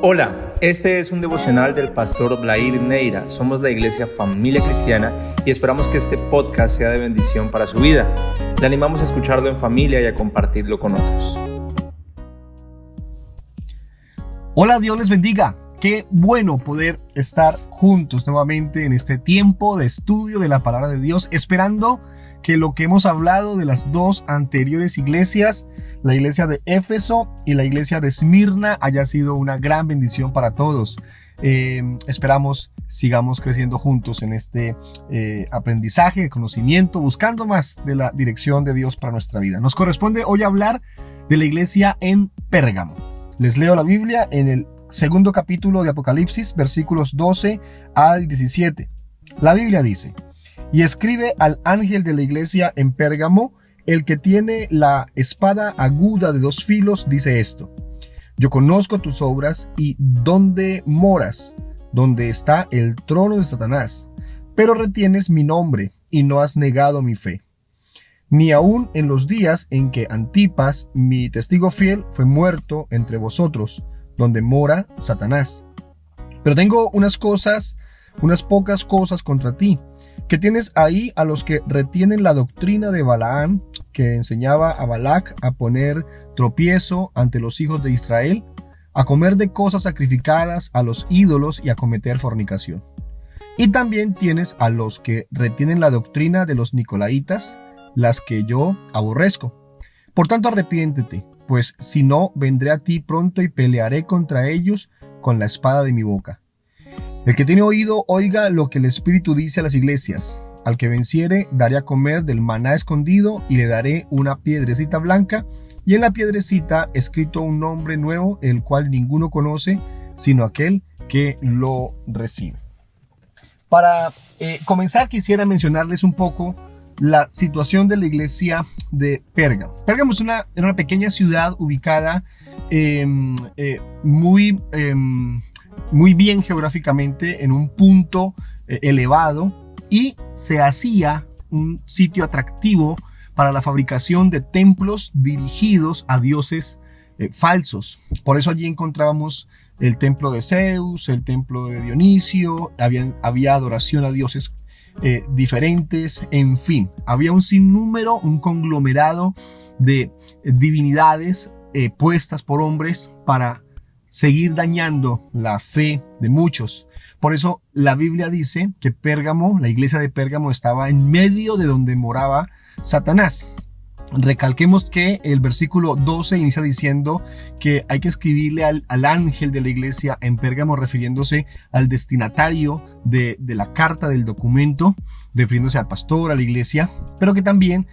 Hola, este es un devocional del pastor Blair Neira. Somos la iglesia Familia Cristiana y esperamos que este podcast sea de bendición para su vida. Le animamos a escucharlo en familia y a compartirlo con otros. Hola, Dios les bendiga. Qué bueno poder estar juntos nuevamente en este tiempo de estudio de la palabra de Dios, esperando que lo que hemos hablado de las dos anteriores iglesias, la iglesia de Éfeso y la iglesia de Esmirna, haya sido una gran bendición para todos. Esperamos sigamos creciendo juntos en este aprendizaje, conocimiento, buscando más de la dirección de Dios para nuestra vida. Nos corresponde hoy hablar de la iglesia en Pérgamo. Les leo la Biblia en el segundo capítulo de Apocalipsis, versículos 12 al 17. La Biblia dice: y escribe al ángel de la iglesia en Pérgamo, el que tiene la espada aguda de dos filos, dice esto: yo conozco tus obras y dónde moras, donde está el trono de Satanás, pero retienes mi nombre y no has negado mi fe, ni aun en los días en que Antipas, mi testigo fiel, fue muerto entre vosotros, donde mora Satanás. Pero tengo unas pocas cosas contra ti, que tienes ahí a los que retienen la doctrina de Balaam, que enseñaba a Balac a poner tropiezo ante los hijos de Israel, a comer de cosas sacrificadas a los ídolos y a cometer fornicación. Y también tienes a los que retienen la doctrina de los nicolaitas, las que yo aborrezco. Por tanto, arrepiéntete, pues si no, vendré a ti pronto y pelearé contra ellos con la espada de mi boca. El que tiene oído, oiga lo que el Espíritu dice a las iglesias. Al que venciere, daré a comer del maná escondido y le daré una piedrecita blanca, y en la piedrecita escrito un nombre nuevo, el cual ninguno conoce, sino aquel que lo recibe. Para comenzar, quisiera mencionarles un poco la situación de la iglesia de Pérgamo. Pérgamo es una pequeña ciudad ubicada muy bien geográficamente en un punto elevado, y se hacía un sitio atractivo para la fabricación de templos dirigidos a dioses falsos. Por eso allí encontrábamos el templo de Zeus, el templo de Dionisio, había adoración a dioses diferentes, en fin, había un sinnúmero, un conglomerado de divinidades puestas por hombres para seguir dañando la fe de muchos. Por eso la Biblia dice que Pérgamo, la iglesia de Pérgamo, estaba en medio de donde moraba Satanás. Recalquemos que el versículo 12 inicia diciendo que hay que escribirle al ángel de la iglesia en Pérgamo, refiriéndose al destinatario de la carta, del documento, refiriéndose al pastor, a la iglesia, pero que también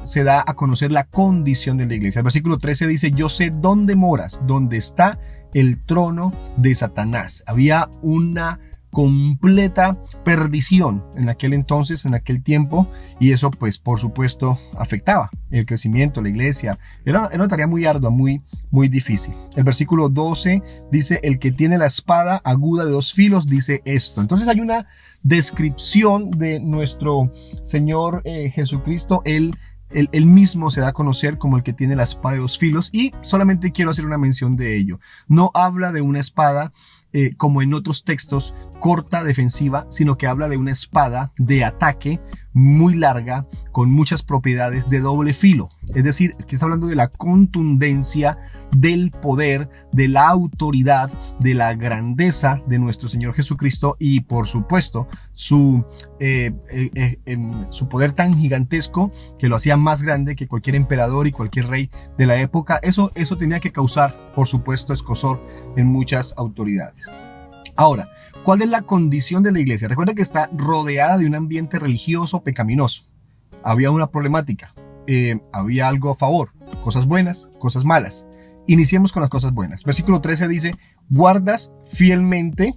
se da a conocer la condición de la iglesia. El versículo 13 dice: yo sé dónde moras, donde está el trono de Satanás. Había una completa perdición en aquel entonces, en aquel tiempo, y eso pues por supuesto afectaba el crecimiento, la iglesia. Era una tarea muy ardua, muy difícil. El versículo 12 dice: el que tiene la espada aguda de dos filos, dice esto. Entonces hay una descripción de nuestro Señor Jesucristo. Él mismo se da a conocer como el que tiene la espada de dos filos, y solamente quiero hacer una mención de ello. No habla de una espada como en otros textos, corta, defensiva, sino que habla de una espada de ataque muy larga, con muchas propiedades, de doble filo. Es decir, que está hablando de la contundencia, del poder, de la autoridad, de la grandeza de nuestro Señor Jesucristo, y por supuesto su poder tan gigantesco que lo hacía más grande que cualquier emperador y cualquier rey de la época. Eso tenía que causar, por supuesto, escozor en muchas autoridades. Ahora, ¿cuál es la condición de la iglesia? Recuerda que está rodeada de un ambiente religioso pecaminoso. Había una problemática, había algo a favor, cosas buenas, cosas malas. Iniciemos con las cosas buenas. Versículo 13 dice: guardas fielmente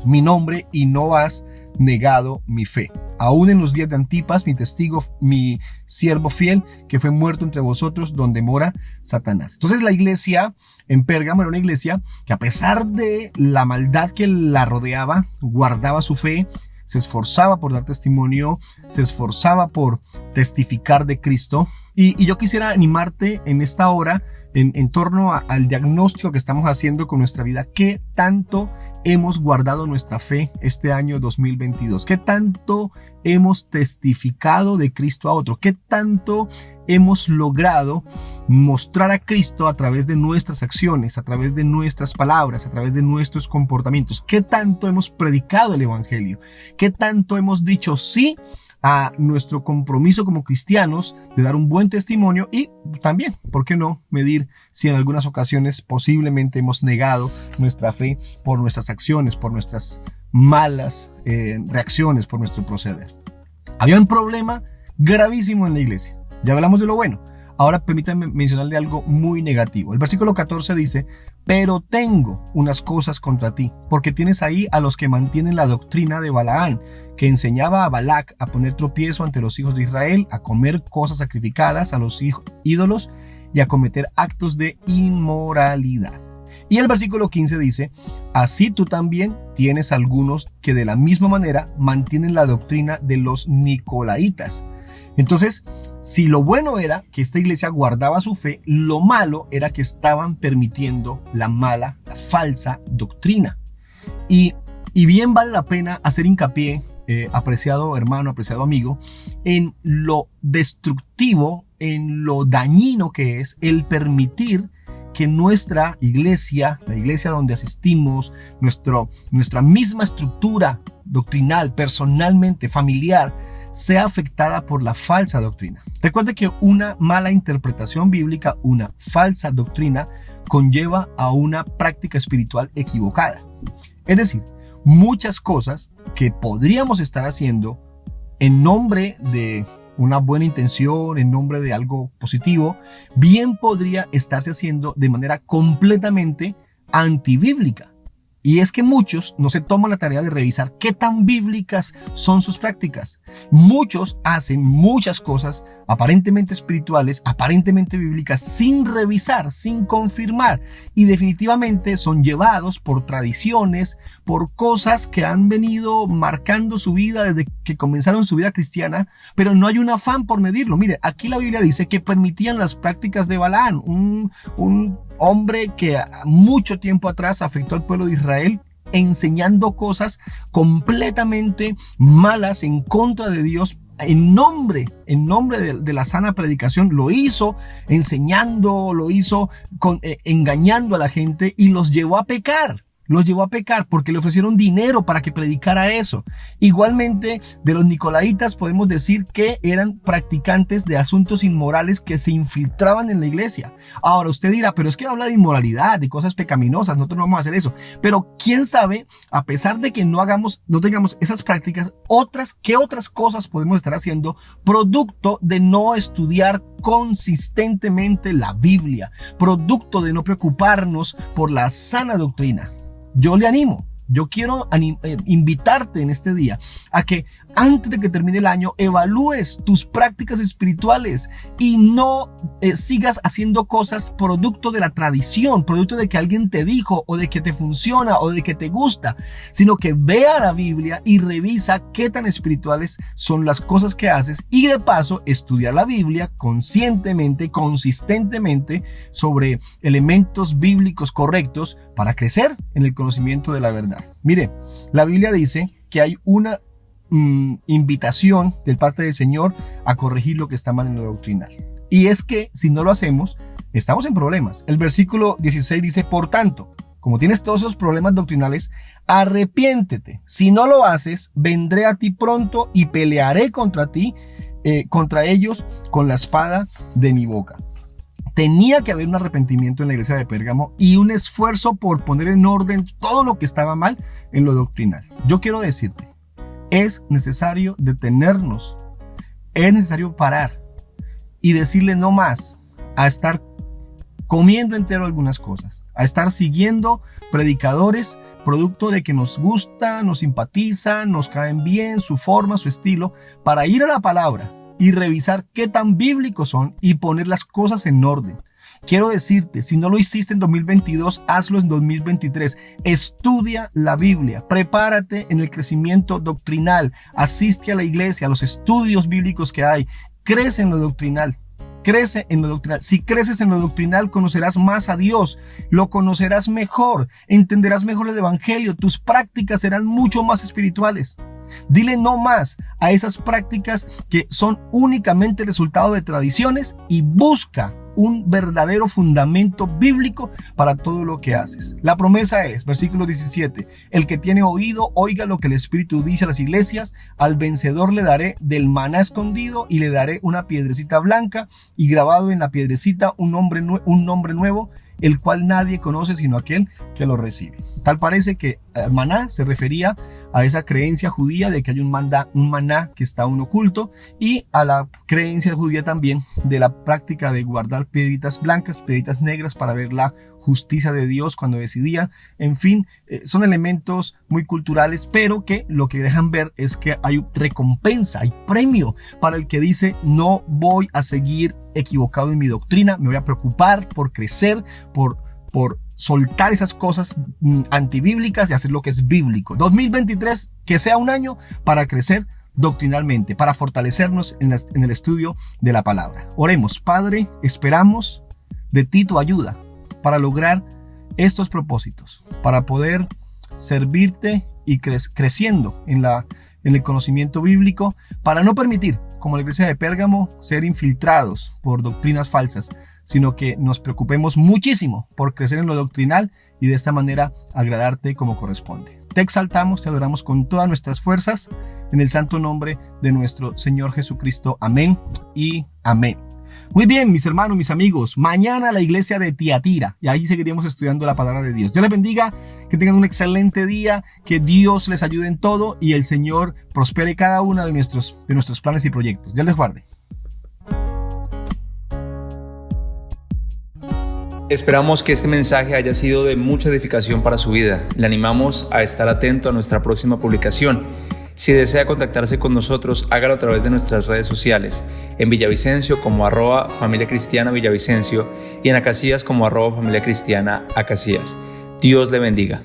mi nombre y no has negado mi fe, aún en los días de Antipas, mi testigo, mi siervo fiel, que fue muerto entre vosotros, donde mora Satanás. Entonces la iglesia en Pérgamo era una iglesia que, a pesar de la maldad que la rodeaba, guardaba su fe, se esforzaba por dar testimonio, se esforzaba por testificar de Cristo, Y yo quisiera animarte en esta hora en torno al diagnóstico que estamos haciendo con nuestra vida. ¿Qué tanto hemos guardado nuestra fe este año 2022? ¿Qué tanto hemos testificado de Cristo a otro? ¿Qué tanto hemos logrado mostrar a Cristo a través de nuestras acciones, a través de nuestras palabras, a través de nuestros comportamientos? ¿Qué tanto hemos predicado el evangelio? ¿Qué tanto hemos dicho sí a nuestro compromiso como cristianos de dar un buen testimonio? Y también, ¿por qué no medir si en algunas ocasiones posiblemente hemos negado nuestra fe por nuestras acciones, por nuestras malas reacciones, por nuestro proceder? Había un problema gravísimo en la iglesia. Ya hablamos de lo bueno. Ahora permítanme mencionarle algo muy negativo. El versículo 14 dice: pero tengo unas cosas contra ti, porque tienes ahí a los que mantienen la doctrina de Balaán, que enseñaba a Balac a poner tropiezo ante los hijos de Israel, a comer cosas sacrificadas a los ídolos y a cometer actos de inmoralidad. Y el versículo 15 dice: así tú también tienes algunos que de la misma manera mantienen la doctrina de los nicolaitas. Entonces, si lo bueno era que esta iglesia guardaba su fe, lo malo era que estaban permitiendo la falsa doctrina. Y bien vale la pena hacer hincapié, apreciado hermano, apreciado amigo, en lo destructivo, en lo dañino que es el permitir que nuestra iglesia, la iglesia donde asistimos, nuestra misma estructura doctrinal, personalmente, familiar, sea afectada por la falsa doctrina. Recuerde que una mala interpretación bíblica, una falsa doctrina, conlleva a una práctica espiritual equivocada. Es decir, muchas cosas que podríamos estar haciendo en nombre de una buena intención, en nombre de algo positivo, bien podría estarse haciendo de manera completamente antibíblica. Y es que muchos no se toman la tarea de revisar qué tan bíblicas son sus prácticas. Muchos hacen muchas cosas aparentemente espirituales, aparentemente bíblicas, sin revisar, sin confirmar. Y definitivamente son llevados por tradiciones, por cosas que han venido marcando su vida desde que comenzaron su vida cristiana, pero no hay un afán por medirlo. Mire, aquí la Biblia dice que permitían las prácticas de Balaán, un hombre que mucho tiempo atrás afectó al pueblo de Israel, enseñando cosas completamente malas en contra de Dios, en nombre de la sana predicación. Lo hizo enseñando, lo hizo engañando a la gente, y los llevó a pecar. Los llevó a pecar porque le ofrecieron dinero para que predicara eso. Igualmente, de los nicolaitas podemos decir que eran practicantes de asuntos inmorales que se infiltraban en la iglesia. Ahora usted dirá, pero es que habla de inmoralidad, de cosas pecaminosas, nosotros no vamos a hacer eso. Pero quién sabe, a pesar de que no tengamos esas prácticas, ¿qué otras cosas podemos estar haciendo producto de no estudiar consistentemente la Biblia, producto de no preocuparnos por la sana doctrina? Yo le animo, yo quiero invitarte en este día a que antes de que termine el año evalúes tus prácticas espirituales y no sigas haciendo cosas producto de la tradición, producto de que alguien te dijo o de que te funciona o de que te gusta, sino que vea la Biblia y revisa qué tan espirituales son las cosas que haces, y de paso estudia la Biblia conscientemente, consistentemente, sobre elementos bíblicos correctos para crecer en el conocimiento de la verdad. Mire, la Biblia dice que hay una invitación del parte del Señor a corregir lo que está mal en lo doctrinal. Y es que si no lo hacemos, estamos en problemas. El versículo 16 dice: por tanto, como tienes todos esos problemas doctrinales, arrepiéntete. Si no lo haces, vendré a ti pronto y pelearé contra ellos con la espada de mi boca. Tenía que haber un arrepentimiento en la iglesia de Pérgamo y un esfuerzo por poner en orden todo lo que estaba mal en lo doctrinal. Yo quiero decirte, es necesario detenernos, es necesario parar y decirle no más a estar comiendo entero algunas cosas, a estar siguiendo predicadores producto de que nos gusta, nos simpatiza, nos caen bien su forma, su estilo, para ir a la palabra y revisar qué tan bíblicos son y poner las cosas en orden. Quiero decirte, si no lo hiciste en 2022, hazlo en 2023. Estudia la Biblia, prepárate en el crecimiento doctrinal, asiste a la iglesia, a los estudios bíblicos que hay, crece en lo doctrinal. crece en lo doctrinal. Si creces en lo doctrinal, conocerás más a Dios, lo conocerás mejor, entenderás mejor el evangelio, tus prácticas serán mucho más espirituales. Dile no más a esas prácticas que son únicamente resultado de tradiciones y busca un verdadero fundamento bíblico para todo lo que haces. La promesa es, versículo 17, el que tiene oído, oiga lo que el Espíritu dice a las iglesias, al vencedor le daré del maná escondido y le daré una piedrecita blanca y grabado en la piedrecita un nombre nuevo, el cual nadie conoce sino aquel que lo recibe. Tal parece que maná se refería a esa creencia judía de que hay un maná que está aún oculto, y a la creencia judía también de la práctica de guardar piedritas blancas, piedritas negras para ver la justicia de Dios cuando decidía. En fin, son elementos muy culturales, pero que lo que dejan ver es que hay recompensa, hay premio para el que dice no voy a seguir equivocado en mi doctrina, me voy a preocupar por crecer, por soltar esas cosas antibíblicas y hacer lo que es bíblico. 2023, que sea un año para crecer doctrinalmente, para fortalecernos en el estudio de la palabra. Oremos. Padre, esperamos de ti tu ayuda para lograr estos propósitos, para poder servirte y creciendo en el conocimiento bíblico, para no permitir, como la iglesia de Pérgamo, ser infiltrados por doctrinas falsas, sino que nos preocupemos muchísimo por crecer en lo doctrinal y de esta manera agradarte como corresponde. Te exaltamos, te adoramos con todas nuestras fuerzas, en el santo nombre de nuestro Señor Jesucristo. Amén y amén. Muy bien, mis hermanos, mis amigos, mañana la iglesia de Tiatira, y ahí seguiremos estudiando la palabra de Dios. Dios les bendiga, que tengan un excelente día, que Dios les ayude en todo y el Señor prospere cada uno de nuestros planes y proyectos. Dios les guarde. Esperamos que este mensaje haya sido de mucha edificación para su vida. Le animamos a estar atento a nuestra próxima publicación. Si desea contactarse con nosotros, hágalo a través de nuestras redes sociales, en Villavicencio como @Familia Cristiana Villavicencio y en Acacias como @Familia Cristiana Acacias. Dios le bendiga.